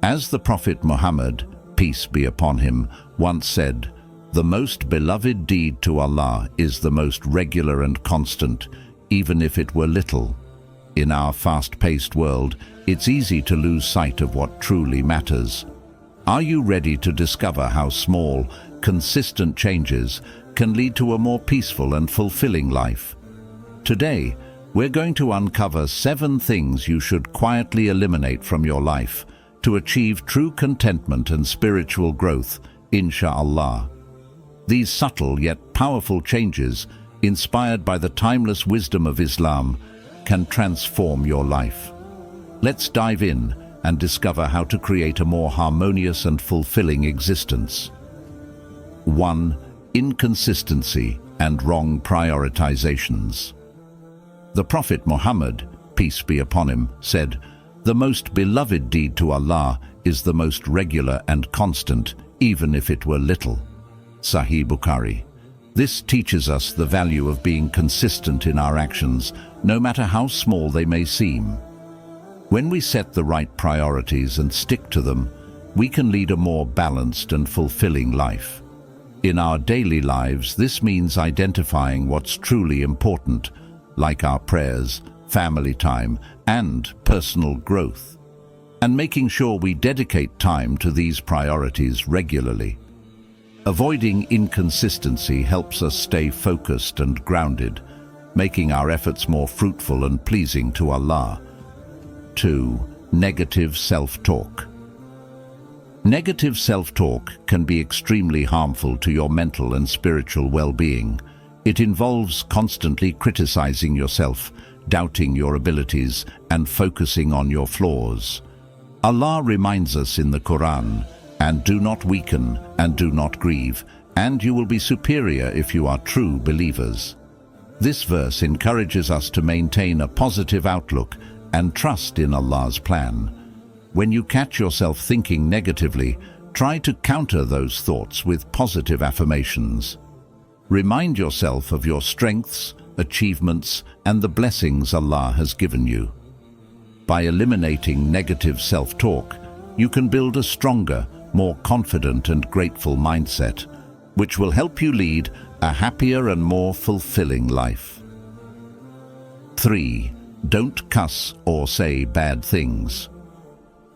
As the Prophet Muhammad, peace be upon him, once said, "The most beloved deed to Allah is the most regular and constant, even if it were little." In our fast-paced world, it's easy to lose sight of what truly matters. Are you ready to discover how small, consistent changes can lead to a more peaceful and fulfilling life? Today, we're going to uncover 7 things you should quietly eliminate from your life to achieve true contentment and spiritual growth, insha'Allah. These subtle yet powerful changes, inspired by the timeless wisdom of Islam, can transform your life. Let's dive in and discover how to create a more harmonious and fulfilling existence. 1. Inconsistency and wrong prioritizations. The Prophet Muhammad, peace be upon him, said, "The most beloved deed to Allah is the most regular and constant, even if it were little." Sahih Bukhari. This teaches us the value of being consistent in our actions, no matter how small they may seem. When we set the right priorities and stick to them, we can lead a more balanced and fulfilling life. In our daily lives, this means identifying what's truly important, like our prayers, family time, and personal growth, and making sure we dedicate time to these priorities regularly. Avoiding inconsistency helps us stay focused and grounded, making our efforts more fruitful and pleasing to Allah. 2. Negative self-talk. Negative self-talk can be extremely harmful to your mental and spiritual well-being. It involves constantly criticizing yourself, doubting your abilities, and focusing on your flaws. Allah reminds us in the Quran, "And do not weaken, and do not grieve, and you will be superior if you are true believers." This verse encourages us to maintain a positive outlook and trust in Allah's plan. When you catch yourself thinking negatively, try to counter those thoughts with positive affirmations. Remind yourself of your strengths, achievements, and the blessings Allah has given you. By eliminating negative self-talk, you can build a stronger, more confident and grateful mindset, which will help you lead a happier and more fulfilling life. 3. Don't cuss or say bad things.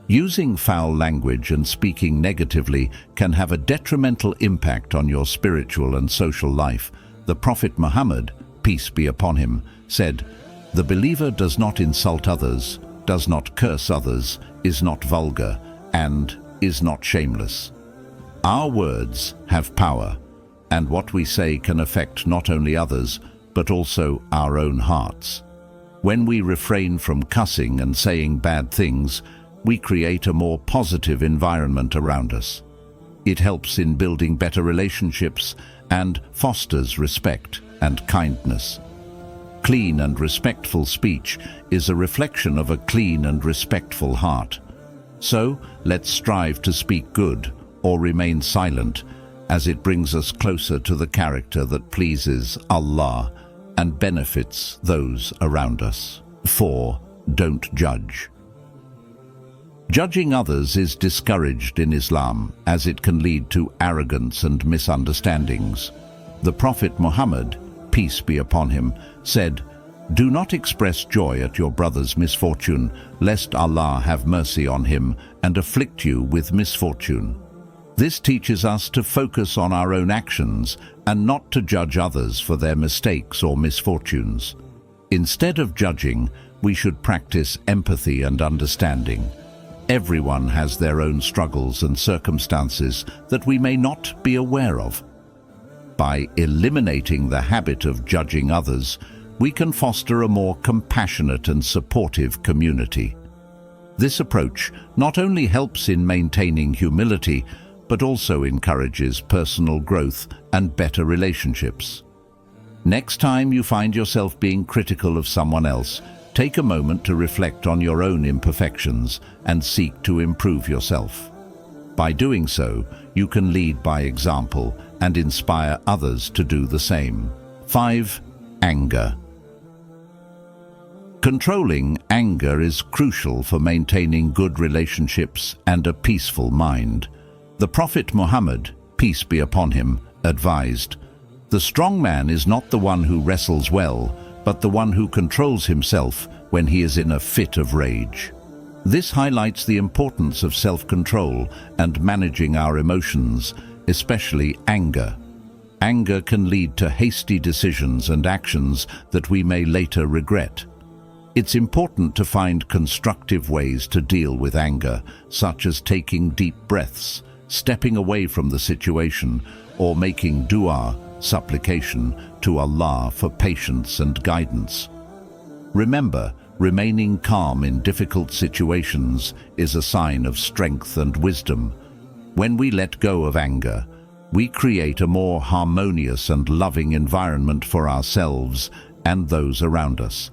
Using foul language and speaking negatively can have a detrimental impact on your spiritual and social life. The Prophet Muhammad, peace be upon him, said, "The believer does not insult others, does not curse others, is not vulgar, and is not shameless." Our words have power, and what we say can affect not only others, but also our own hearts. When we refrain from cussing and saying bad things, we create a more positive environment around us. It helps in building better relationships and fosters respect and kindness. Clean and respectful speech is a reflection of a clean and respectful heart. So, let's strive to speak good or remain silent, as it brings us closer to the character that pleases Allah and benefits those around us. 4. Don't judge. Judging others is discouraged in Islam, as it can lead to arrogance and misunderstandings. The Prophet Muhammad, peace be upon him, said, "Do not express joy at your brother's misfortune, lest Allah have mercy on him and afflict you with misfortune." This teaches us to focus on our own actions and not to judge others for their mistakes or misfortunes. Instead of judging, we should practice empathy and understanding. Everyone has their own struggles and circumstances that we may not be aware of. By eliminating the habit of judging others, we can foster a more compassionate and supportive community. This approach not only helps in maintaining humility, but also encourages personal growth and better relationships. Next time you find yourself being critical of someone else, take a moment to reflect on your own imperfections and seek to improve yourself. By doing so, you can lead by example and inspire others to do the same. 5. Anger. Controlling anger is crucial for maintaining good relationships and a peaceful mind. The Prophet Muhammad, peace be upon him, advised, "The strong man is not the one who wrestles well, but the one who controls himself when he is in a fit of rage." This highlights the importance of self-control and managing our emotions, especially anger. Anger can lead to hasty decisions and actions that we may later regret. It's important to find constructive ways to deal with anger, such as taking deep breaths, stepping away from the situation, or making dua, supplication, to Allah for patience and guidance. Remember, remaining calm in difficult situations is a sign of strength and wisdom. When we let go of anger, we create a more harmonious and loving environment for ourselves and those around us.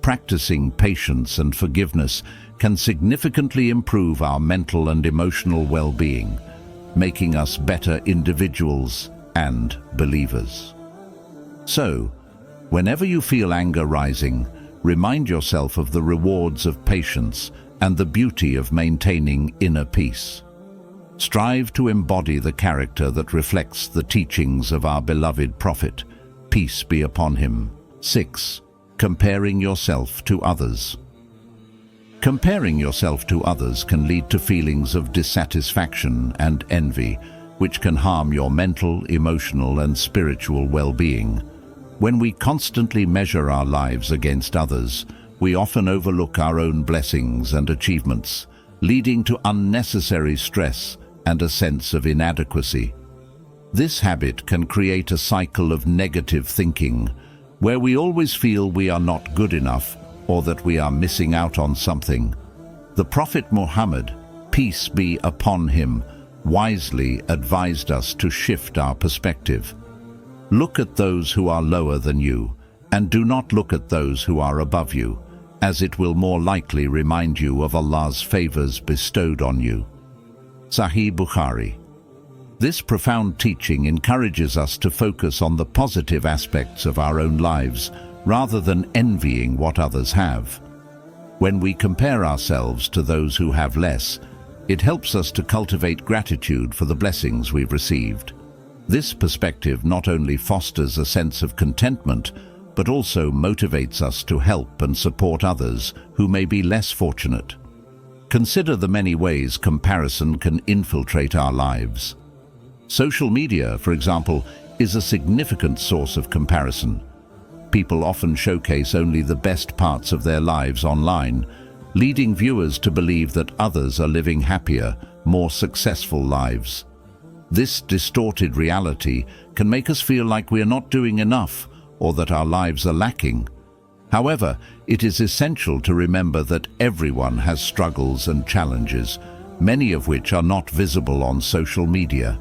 Practicing patience and forgiveness can significantly improve our mental and emotional well-being, making us better individuals and believers. So, whenever you feel anger rising, remind yourself of the rewards of patience and the beauty of maintaining inner peace. Strive to embody the character that reflects the teachings of our beloved Prophet, peace be upon him. 6. Comparing yourself to others. Comparing yourself to others can lead to feelings of dissatisfaction and envy, which can harm your mental, emotional, and spiritual well-being. When we constantly measure our lives against others, we often overlook our own blessings and achievements, leading to unnecessary stress and a sense of inadequacy. This habit can create a cycle of negative thinking, where we always feel we are not good enough or that we are missing out on something. The Prophet Muhammad, peace be upon him, wisely advised us to shift our perspective. Look at those who are lower than you, and do not look at those who are above you, as it will more likely remind you of Allah's favors bestowed on you. Sahih Bukhari. This profound teaching encourages us to focus on the positive aspects of our own lives rather than envying what others have. When we compare ourselves to those who have less, it helps us to cultivate gratitude for the blessings we've received. This perspective not only fosters a sense of contentment, but also motivates us to help and support others who may be less fortunate. Consider the many ways comparison can infiltrate our lives. Social media, for example, is a significant source of comparison. People often showcase only the best parts of their lives online, leading viewers to believe that others are living happier, more successful lives. This distorted reality can make us feel like we are not doing enough or that our lives are lacking. However, it is essential to remember that everyone has struggles and challenges, many of which are not visible on social media.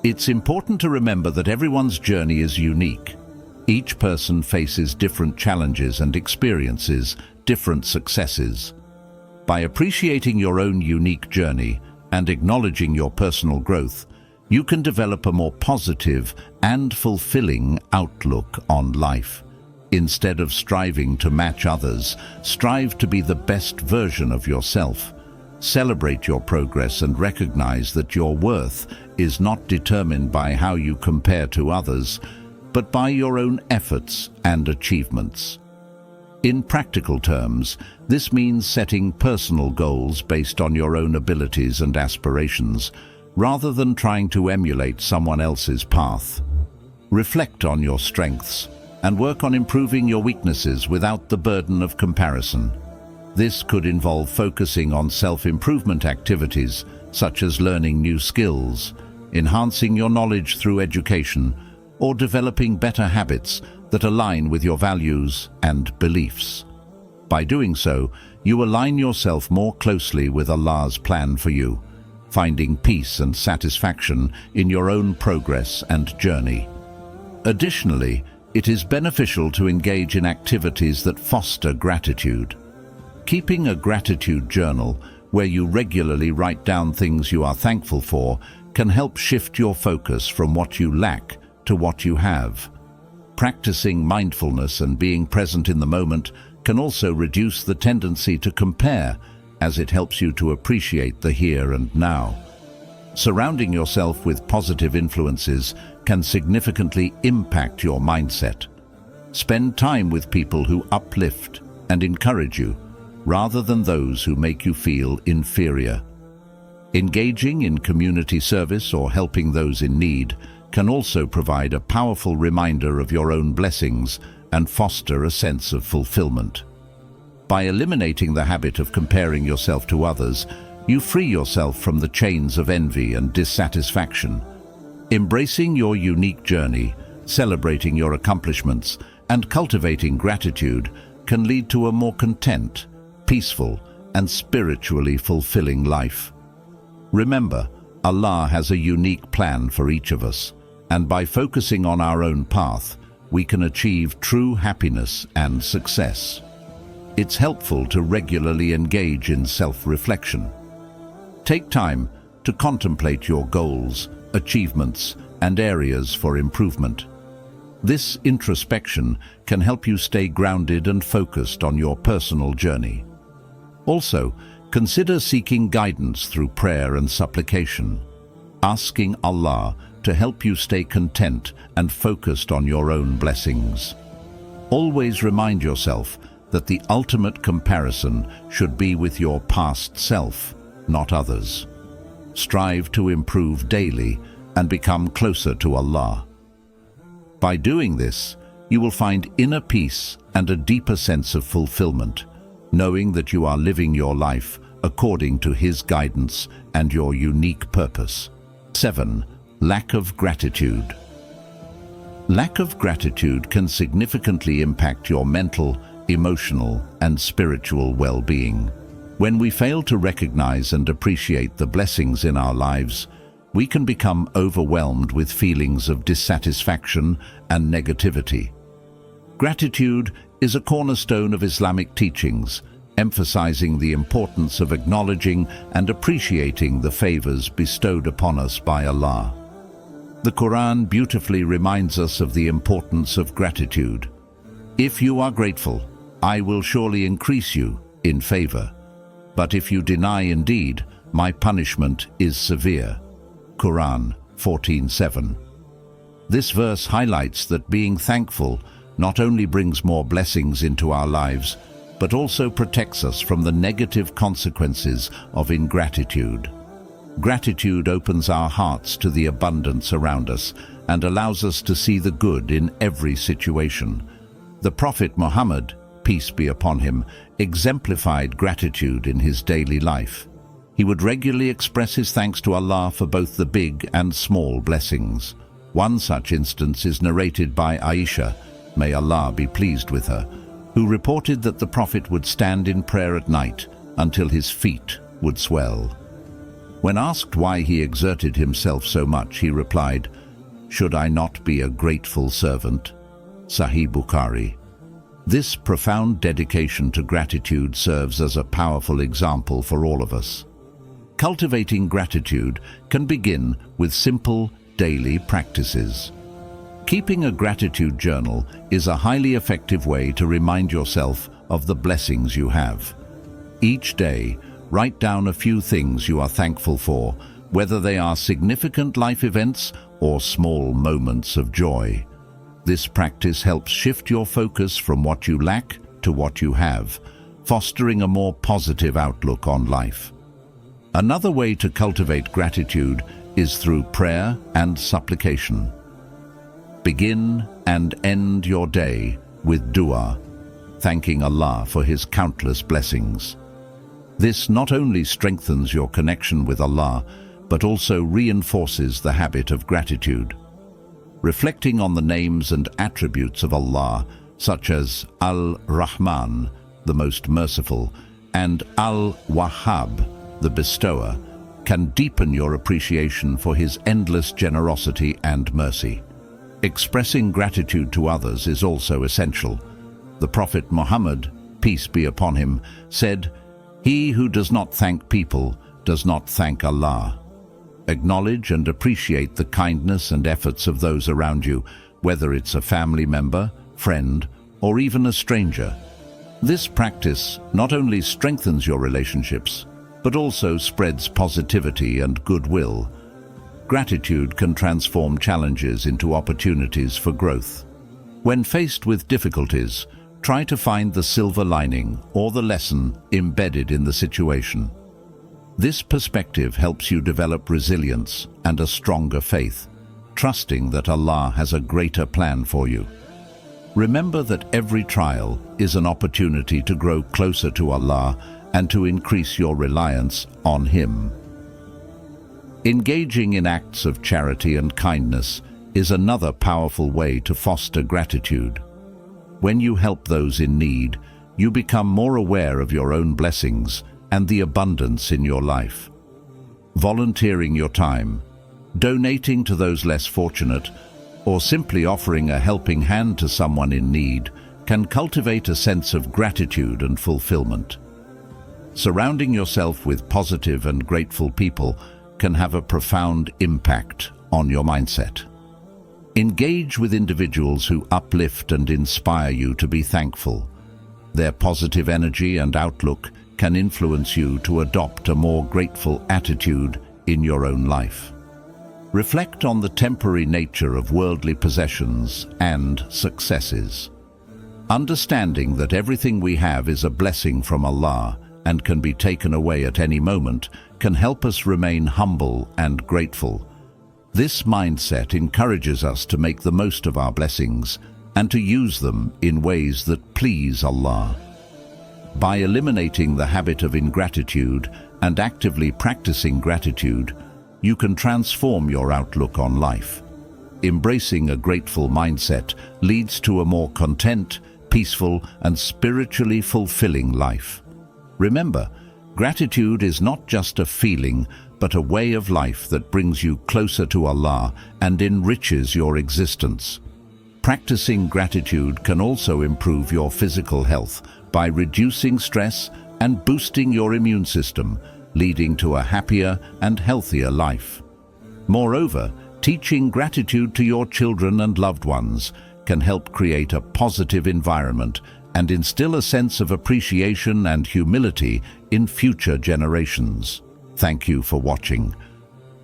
It's important to remember that everyone's journey is unique. Each person faces different challenges and experiences different successes. By appreciating your own unique journey and acknowledging your personal growth, you can develop a more positive and fulfilling outlook on life. Instead of striving to match others, strive to be the best version of yourself. Celebrate your progress and recognize that your worth is not determined by how you compare to others, but by your own efforts and achievements. In practical terms, this means setting personal goals based on your own abilities and aspirations, rather than trying to emulate someone else's path. Reflect on your strengths and work on improving your weaknesses without the burden of comparison. This could involve focusing on self-improvement activities, such as learning new skills, enhancing your knowledge through education, or developing better habits that align with your values and beliefs. By doing so, you align yourself more closely with Allah's plan for you, finding peace and satisfaction in your own progress and journey. Additionally, it is beneficial to engage in activities that foster gratitude. Keeping a gratitude journal, where you regularly write down things you are thankful for, can help shift your focus from what you lack to what you have. Practicing mindfulness and being present in the moment can also reduce the tendency to compare, as it helps you to appreciate the here and now. Surrounding yourself with positive influences can significantly impact your mindset. Spend time with people who uplift and encourage you, rather than those who make you feel inferior. Engaging in community service or helping those in need can also provide a powerful reminder of your own blessings and foster a sense of fulfillment. By eliminating the habit of comparing yourself to others, you free yourself from the chains of envy and dissatisfaction. Embracing your unique journey, celebrating your accomplishments, and cultivating gratitude can lead to a more content, peaceful, and spiritually fulfilling life. Remember, Allah has a unique plan for each of us, and by focusing on our own path, we can achieve true happiness and success. It's helpful to regularly engage in self-reflection. Take time to contemplate your goals, achievements, and areas for improvement. This introspection can help you stay grounded and focused on your personal journey. Also, consider seeking guidance through prayer and supplication, asking Allah to help you stay content and focused on your own blessings. Always remind yourself that the ultimate comparison should be with your past self, not others. Strive to improve daily and become closer to Allah. By doing this, you will find inner peace and a deeper sense of fulfillment, knowing that you are living your life according to His guidance and your unique purpose. 7. Lack of gratitude. Lack of gratitude can significantly impact your mental, emotional, and spiritual well-being. When we fail to recognize and appreciate the blessings in our lives, we can become overwhelmed with feelings of dissatisfaction and negativity. Gratitude is a cornerstone of Islamic teachings, emphasizing the importance of acknowledging and appreciating the favors bestowed upon us by Allah. The Quran beautifully reminds us of the importance of gratitude. If you are grateful, I will surely increase you in favor. But if you deny indeed, my punishment is severe. Quran 14:7. This verse highlights that being thankful not only brings more blessings into our lives, but also protects us from the negative consequences of ingratitude. Gratitude opens our hearts to the abundance around us and allows us to see the good in every situation. The Prophet Muhammad, peace be upon him, exemplified gratitude in his daily life. He would regularly express his thanks to Allah for both the big and small blessings. One such instance is narrated by Aisha, may Allah be pleased with her, who reported that the Prophet would stand in prayer at night until his feet would swell. When asked why he exerted himself so much, he replied, "Should I not be a grateful servant?" Sahih Bukhari. This profound dedication to gratitude serves as a powerful example for all of us. Cultivating gratitude can begin with simple daily practices. Keeping a gratitude journal is a highly effective way to remind yourself of the blessings you have. Each day, write down a few things you are thankful for, whether they are significant life events or small moments of joy. This practice helps shift your focus from what you lack to what you have, fostering a more positive outlook on life. Another way to cultivate gratitude is through prayer and supplication. Begin and end your day with dua, thanking Allah for His countless blessings. This not only strengthens your connection with Allah, but also reinforces the habit of gratitude. Reflecting on the names and attributes of Allah, such as Al-Rahman, the most merciful, and Al-Wahhab, the bestower, can deepen your appreciation for His endless generosity and mercy. Expressing gratitude to others is also essential. The Prophet Muhammad, peace be upon him, said, "He who does not thank people does not thank Allah." Acknowledge and appreciate the kindness and efforts of those around you, whether it's a family member, friend, or even a stranger. This practice not only strengthens your relationships, but also spreads positivity and goodwill. Gratitude can transform challenges into opportunities for growth. When faced with difficulties, try to find the silver lining or the lesson embedded in the situation. This perspective helps you develop resilience and a stronger faith, trusting that Allah has a greater plan for you. Remember that every trial is an opportunity to grow closer to Allah and to increase your reliance on Him. Engaging in acts of charity and kindness is another powerful way to foster gratitude. When you help those in need, you become more aware of your own blessings and the abundance in your life. Volunteering your time, donating to those less fortunate, or simply offering a helping hand to someone in need can cultivate a sense of gratitude and fulfillment. Surrounding yourself with positive and grateful people can have a profound impact on your mindset. Engage with individuals who uplift and inspire you to be thankful. Their positive energy and outlook can influence you to adopt a more grateful attitude in your own life. Reflect on the temporary nature of worldly possessions and successes. Understanding that everything we have is a blessing from Allah and can be taken away at any moment can help us remain humble and grateful. This mindset encourages us to make the most of our blessings and to use them in ways that please Allah. By eliminating the habit of ingratitude and actively practicing gratitude, you can transform your outlook on life. Embracing a grateful mindset leads to a more content, peaceful, and spiritually fulfilling life. Remember, gratitude is not just a feeling, but a way of life that brings you closer to Allah and enriches your existence. Practicing gratitude can also improve your physical health by reducing stress and boosting your immune system, leading to a happier and healthier life. Moreover, teaching gratitude to your children and loved ones can help create a positive environment and instill a sense of appreciation and humility in future generations. Thank you for watching.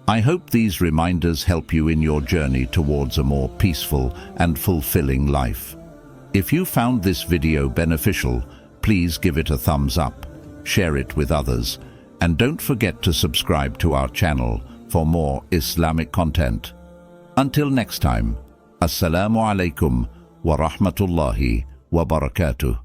I hope these reminders help you in your journey towards a more peaceful and fulfilling life. If you found this video beneficial, please give it a thumbs up, share it with others, and don't forget to subscribe to our channel for more Islamic content. Until next time, Assalamu alaikum wa rahmatullahi wa barakatuh.